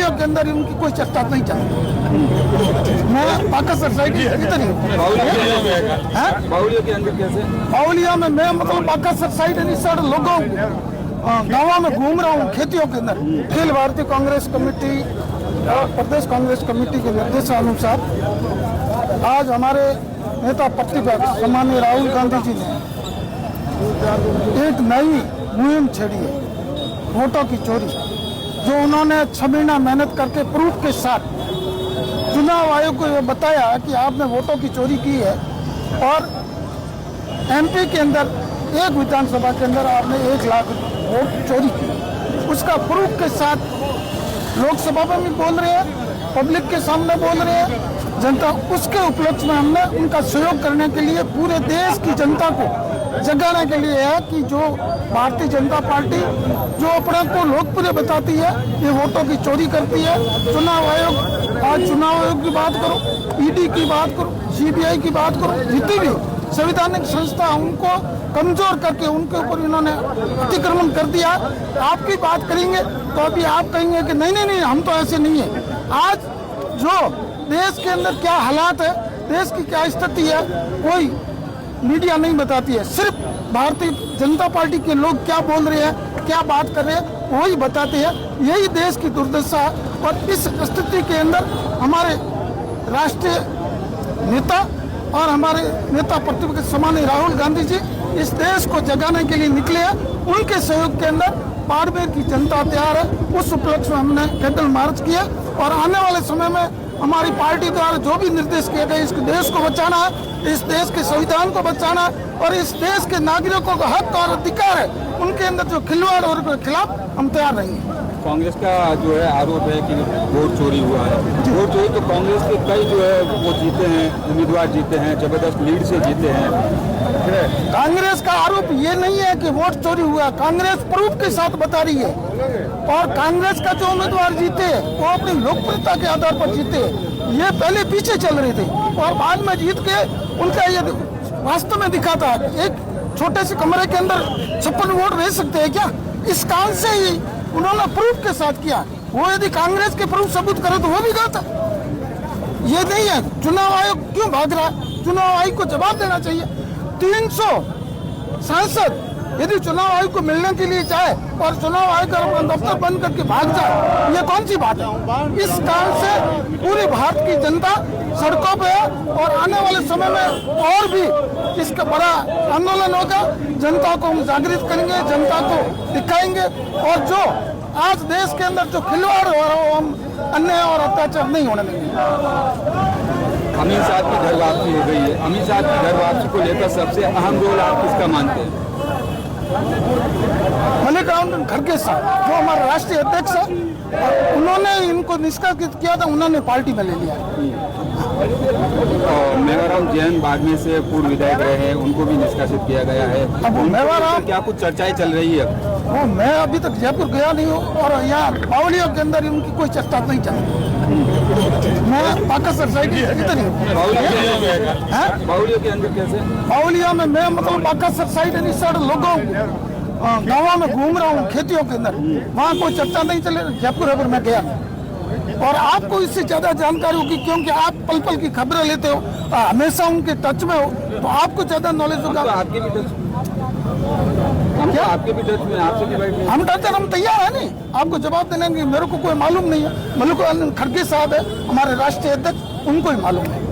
बावलियों के अंदर उनकी कोई चर्चा नहीं चलती। मैं पाका सोसाइटी इधर ही बावलियों के अंदर कैसे? बावलिया में मैं मतलब पाका सोसाइटी सर लोगों गाँव में घूम रहा हूँ, खेतियों के अंदर। अखिल भारतीय कांग्रेस कमेटी और प्रदेश कांग्रेस कमेटी के निर्देशानुसार आज हमारे नेता प्रतिपक्ष सम्माननीय राहुल गांधी जी ने एक नई मुहिम छेड़ी है, वोटों की चोरी, जो उन्होंने 6 महीना मेहनत करके प्रूफ के साथ चुनाव आयोग को ये बताया कि आपने वोटों की चोरी की है और एमपी के अंदर एक विधानसभा के अंदर आपने 1 लाख वोट चोरी की। उसका प्रूफ के साथ लोकसभा में भी बोल रहे हैं, पब्लिक के सामने बोल रहे हैं, जनता उसके उपलक्ष्य में हमने उनका सहयोग करने के लिए पूरे देश की जनता को जगाने के लिए है कि जो भारतीय जनता पार्टी जो अपने को लोकप्रिय बताती है, ये वोटों की चोरी करती है। चुनाव आयोग, आज चुनाव आयोग की बात करो, ईडी की बात करो, सीबीआई की बात करो, जितनी भी संवैधानिक संस्था उनको कमजोर करके उनके ऊपर इन्होंने अतिक्रमण कर दिया। आपकी बात करेंगे तो अभी आप कहेंगे कि नहीं नहीं नहीं, हम तो ऐसे नहीं है। आज जो देश के अंदर क्या हालात है, देश की क्या स्थिति है, कोई मीडिया नहीं बताती है। सिर्फ भारतीय जनता पार्टी के लोग क्या बोल रहे हैं, क्या बात कर रहे हैं, वही बताते हैं। यही देश की दुर्दशा है और इस स्थिति के अंदर हमारे राष्ट्रीय नेता और हमारे नेता प्रतिपक्ष सम्माननीय राहुल गांधी जी इस देश को जगाने के लिए निकले हैं। उनके सहयोग के अंदर बाड़मेर की जनता तैयार है। उस उपलक्ष्य में हमने कैंडल मार्च किया और आने वाले समय में हमारी पार्टी द्वारा जो भी निर्देश किए गए, इस देश को बचाना है, इस देश के संविधान को बचाना और इस देश के नागरिकों का हक और अधिकार है, उनके अंदर जो खिलवाड़ और के खिलाफ हम तैयार रहेंगे। कांग्रेस का जो है आरोप है कि वोट चोरी हुआ है। वोट चोरी तो कांग्रेस के कई जो है वो जीते हैं, उम्मीदवार जीते हैं, जबरदस्त लीड से जीते हैं। कांग्रेस का आरोप ये नहीं है कि वोट चोरी हुआ, कांग्रेस प्रूफ के साथ बता रही है। और कांग्रेस का जो उम्मीदवार जीते वो अपनी लोकप्रियता के आधार पर जीते। ये पहले पीछे चल रहे थे और बाद में जीत के उनका ये वास्तव में दिखाता है। एक छोटे से कमरे के अंदर 56 वोट रह सकते हैं क्या? इस काल से ही उन्होंने प्रूफ के साथ किया। वो यदि कांग्रेस के प्रूफ सबूत करे तो वो भी गलत है। ये नहीं है। चुनाव आयोग क्यों भाग रहा है? चुनाव आयोग को जवाब देना चाहिए। 300 सांसद यदि चुनाव आयोग को मिलने के लिए जाए और चुनाव आयोग का अपना दफ्तर बंद करके भाग जाए, ये कौन सी बात है? इस कारण से पूरे भारत की जनता सड़कों पे है और आने वाले समय में और भी इसका बड़ा आंदोलन होगा। जनता को हम जागृत करेंगे, जनता को दिखाएंगे और जो आज देश के अंदर जो खिलवाड़ हो रहा है वो हम अन्याय और अत्याचार नहीं होने देंगे। अमित शाह की घर वापसी हो गई है। अमित शाह की घर वापसी को लेकर सबसे अहम रोल आप किसका मानते हैं? मल्लिकार्जुन खड़गे साहब जो हमारे राष्ट्रीय अध्यक्ष है, उन्होंने इनको निष्कासित किया था, उन्होंने पार्टी में ले लिया। और मेवाराम जैन बाड़मेर से पूर्व विधायक रहे हैं, उनको भी निष्कासित किया गया है। अब मेवाराम क्या कुछ चर्चाएं चल रही है? वो मैं अभी तक जयपुर गया नहीं हूँ और यहाँ बावलियों के अंदर उनकी कोई चर्चा नहीं चली। मैं पाका सोसाइटी इधर ही हूँ। बावलियों के अंदर कैसे? बावलिया में मैं मतलब पाका सोसाइटी सर लोगों गाँव में घूम रहा हूँ, खेतियों के अंदर। वहाँ कोई चर्चा नहीं चले। जयपुर मैं गया और आपको इससे ज्यादा जानकारी होगी क्योंकि आप पल पल की खबरें लेते हो, हमेशा उनके टच में हो, तो आपको ज्यादा नॉलेज होगा। आपके भी टच आपके भी टच में, आपसे भी बैठ हम टच हम तैयार है नहीं आपको जवाब देने की। मेरे को कोई मालूम नहीं है। मल्लिकार्जुन खड़गे साहब है हमारे राष्ट्रीय अध्यक्ष, उनको ही मालूम है।